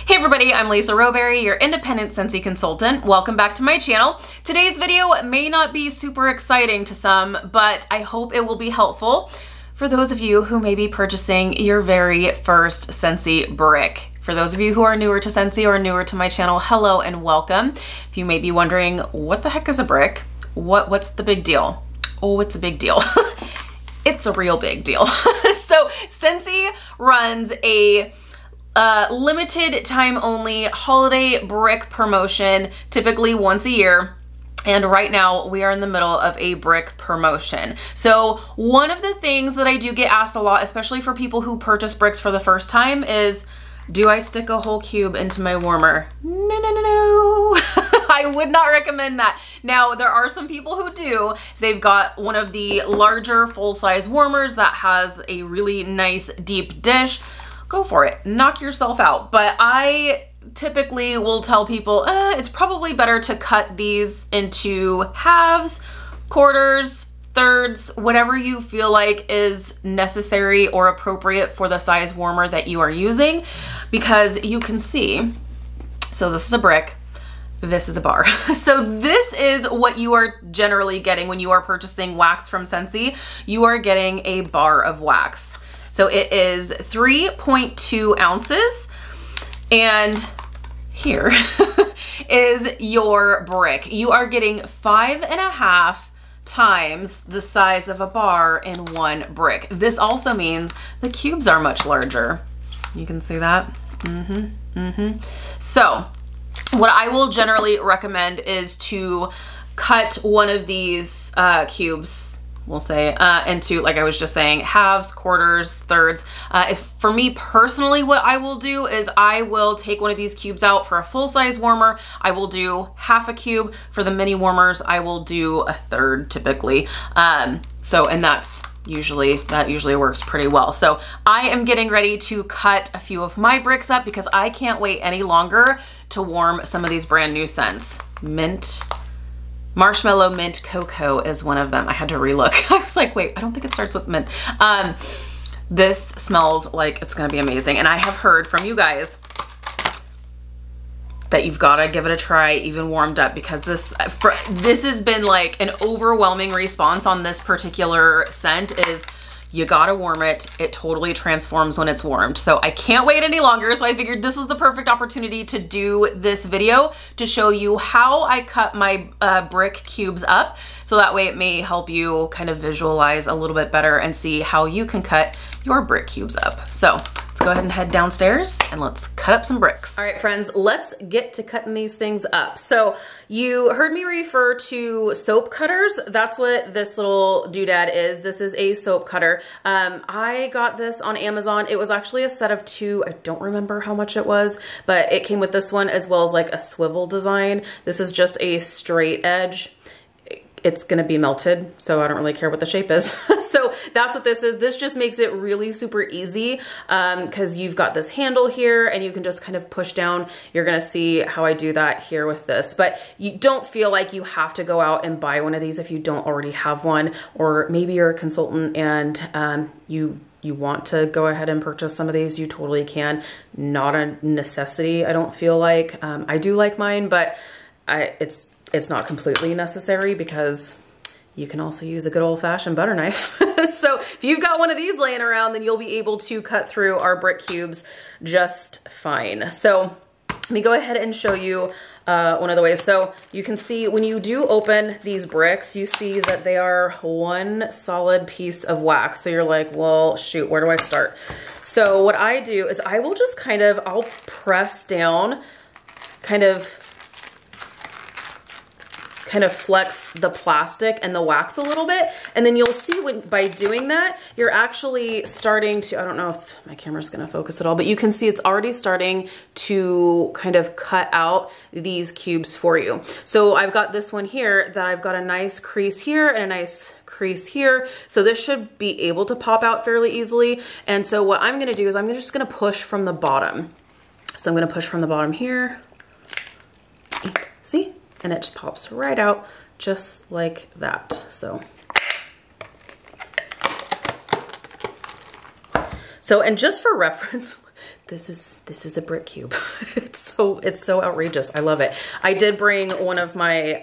Hey everybody, I'm Lisa Rowberry, your independent Scentsy consultant. Welcome back to my channel. Today's video may not be super exciting to some, but I hope it will be helpful for those of you who may be purchasing your very first Scentsy brick. For those of you who are newer to Scentsy or newer to my channel, hello and welcome. If you may be wondering, what the heck is a brick? What's the big deal? Oh, it's a big deal. It's a real big deal. So Scentsy runs a limited time only holiday brick promotion, typically once a year. And right now we are in the middle of a brick promotion. So one of the things that I do get asked a lot, especially for people who purchase bricks for the first time, is, do I stick a whole cube into my warmer? No. I would not recommend that. Now, there are some people who do. If they've got one of the larger full-size warmers that has a really nice deep dish, go for it, knock yourself out. But I typically will tell people, it's probably better to cut these into halves, quarters, thirds, whatever you feel like is necessary or appropriate for the size warmer that you are using, because you can see, so this is a brick, this is a bar. So this is what you are generally getting when you are purchasing wax from Scentsy. You are getting a bar of wax. So it is 3.2 ounces, and here is your brick. You are getting 5.5 times the size of a bar in one brick. This also means the cubes are much larger. You can see that? So what I will generally recommend is to cut one of these cubes, we'll say, into, like I was just saying, halves, quarters, thirds. For me personally, what I will do is I will take one of these cubes out for a full-size warmer. I will do half a cube. For the mini warmers, I will do a third typically. And that usually works pretty well. So I am getting ready to cut a few of my bricks up because I can't wait any longer to warm some of these brand new scents. Mint, marshmallow, mint, cocoa is one of them. I had to relook. I was like, wait, I don't think it starts with mint. This smells like it's gonna be amazing. And I have heard from you guys that you've gotta give it a try even warmed up, because this has been like an overwhelming response on this particular scent is, you gotta warm it. It totally transforms when it's warmed. So I can't wait any longer. So I figured this was the perfect opportunity to do this video to show you how I cut my brick cubes up. So that way it may help you kind of visualize a little bit better and see how you can cut your brick cubes up. So let's go ahead and head downstairs and let's cut up some bricks. All right, friends, let's get to cutting these things up. So you heard me refer to soap cutters. That's what this little doodad is. This is a soap cutter. I got this on Amazon. It was actually a set of 2. I don't remember how much it was, but it came with this one as well as like a swivel design. This is just a straight edge. It's gonna be melted, so I don't really care what the shape is. So that's what this is. This just makes it really super easy because you've got this handle here and you can just kind of push down. You're gonna see how I do that here with this, but you don't feel like you have to go out and buy one of these if you don't already have one, or maybe you're a consultant and you want to go ahead and purchase some of these, you totally can. Not a necessity, I don't feel like. I do like mine, but it's not completely necessary because you can also use a good old-fashioned butter knife. So if you've got one of these laying around, then you'll be able to cut through our brick cubes just fine. So let me go ahead and show you one of the ways. So you can see when you do open these bricks, you see that they are one solid piece of wax. So you're like, well, shoot, where do I start? So what I do is I will just I'll press down, kind of flex the plastic and the wax a little bit. And then you'll see by doing that, you're actually starting to, I don't know if my camera's gonna focus at all, but you can see it's already starting to kind of cut out these cubes for you. So I've got this one here that I've got a nice crease here and a nice crease here. So this should be able to pop out fairly easily. And so what I'm gonna do is I'm just gonna push from the bottom. So I'm gonna push from the bottom here. See? And it just pops right out just like that. So and just for reference, this is a brick cube. It's so outrageous. I love it. I did bring one of my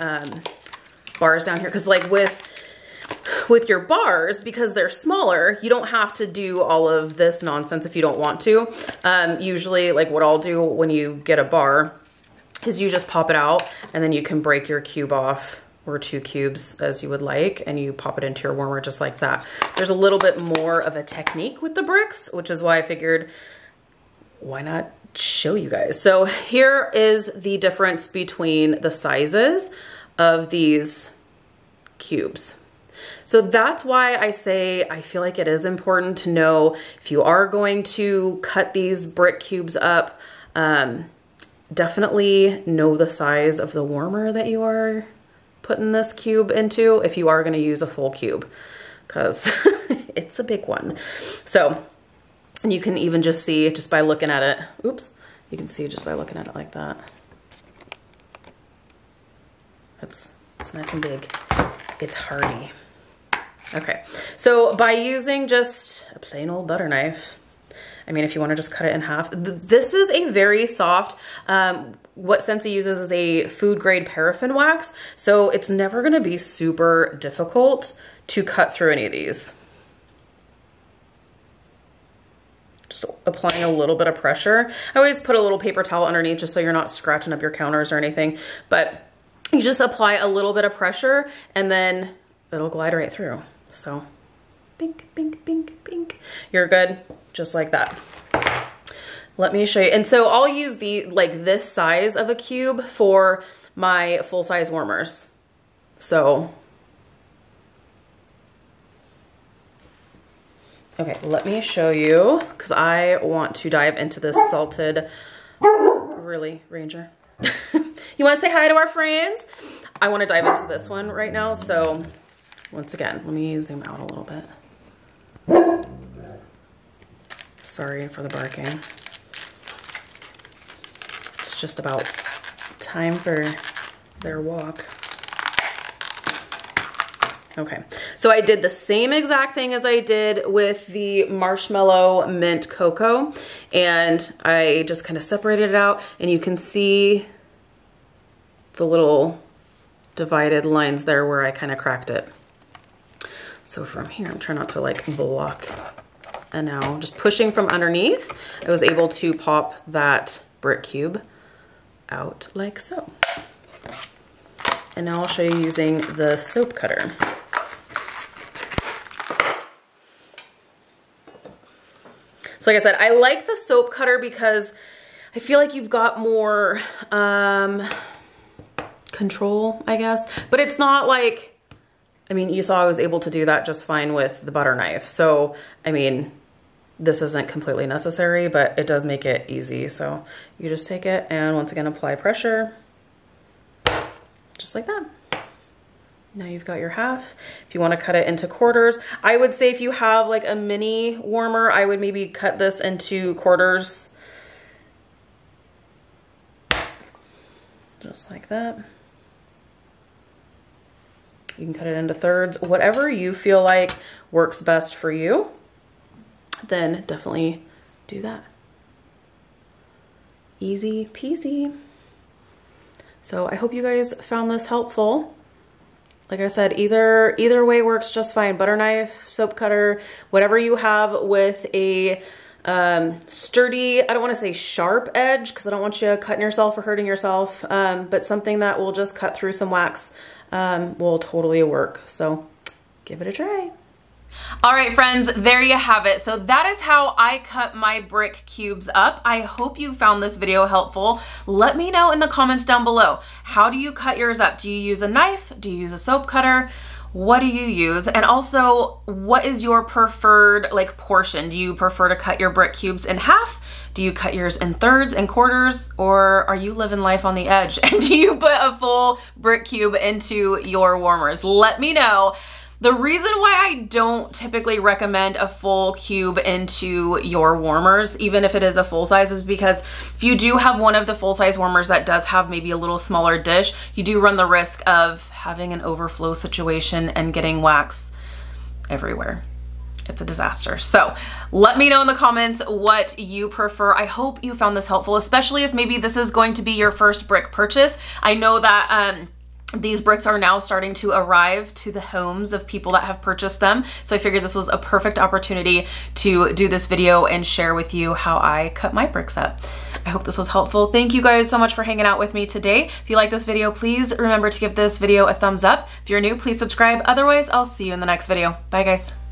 bars down here because like with your bars, because they're smaller, you don't have to do all of this nonsense if you don't want to. Usually like what I'll do when you get a bar is you just pop it out and then you can break your cube off, or 2 cubes as you would like, and you pop it into your warmer just like that. There's a little bit more of a technique with the bricks, which is why I figured, why not show you guys? So here is the difference between the sizes of these cubes. So that's why I say I feel like it is important to know if you are going to cut these brick cubes up, definitely know the size of the warmer that you are putting this cube into if you are going to use a full cube, because it's a big one. So, and you can even just see just by looking at it, oops, you can see just by looking at it like that. It's nice and big. It's hardy. Okay, so by using just a plain old butter knife, I mean, if you want to just cut it in half, this is a very soft, what Scentsy uses is a food grade paraffin wax. So it's never going to be super difficult to cut through any of these. Just applying a little bit of pressure. I always put a little paper towel underneath just so you're not scratching up your counters or anything, but you just apply a little bit of pressure and then it'll glide right through. So bink, bink, bink, bink. You're good, just like that. Let me show you. And so I'll use like this size of a cube for my full size warmers. So, okay, let me show you, because I want to dive into this salted, really, Ranger? You want to say hi to our friends? I want to dive into this one right now. So once again, let me zoom out a little bit. Sorry for the barking. It's just about time for their walk. Okay, so I did the same exact thing as I did with the marshmallow mint cocoa, and I just kind of separated it out, and you can see the little divided lines there where I kind of cracked it. So from here, I'm trying not to like block, and now just pushing from underneath, I was able to pop that brick cube out like so. And now I'll show you using the soap cutter. So like I said, I like the soap cutter because I feel like you've got more control, I guess. But it's not like, I mean, you saw I was able to do that just fine with the butter knife. So, I mean, this isn't completely necessary, but it does make it easy. So you just take it and once again, apply pressure, just like that. Now you've got your half. If you want to cut it into quarters, I would say if you have like a mini warmer, I would maybe cut this into quarters. Just like that. You can cut it into thirds, whatever you feel like works best for you, then definitely do that. Easy peasy. So I hope you guys found this helpful. Like I said, either way works just fine. Butter knife, soap cutter, whatever you have with a sturdy, I don't want to say sharp edge because I don't want you cutting yourself or hurting yourself, but something that will just cut through some wax will totally work. So give it a try. All right, friends, there you have it. So that is how I cut my brick cubes up. I hope you found this video helpful. Let me know in the comments down below. How do you cut yours up? Do you use a knife? Do you use a soap cutter? What do you use? And also, what is your preferred like portion? Do you prefer to cut your brick cubes in half? Do you cut yours in thirds and quarters? Or are you living life on the edge? And do you put a full brick cube into your warmers? Let me know. The reason why I don't typically recommend a full cube into your warmers, even if it is a full size, is because if you do have one of the full size warmers that does have maybe a little smaller dish, you do run the risk of having an overflow situation and getting wax everywhere. it's a disaster. So let me know in the comments what you prefer. I hope you found this helpful, especially if maybe this is going to be your first brick purchase. I know that these bricks are now starting to arrive to the homes of people that have purchased them. So I figured this was a perfect opportunity to do this video and share with you how I cut my bricks up. I hope this was helpful. Thank you guys so much for hanging out with me today. If you like this video, please remember to give this video a thumbs up. If you're new, please subscribe. Otherwise, I'll see you in the next video. Bye guys.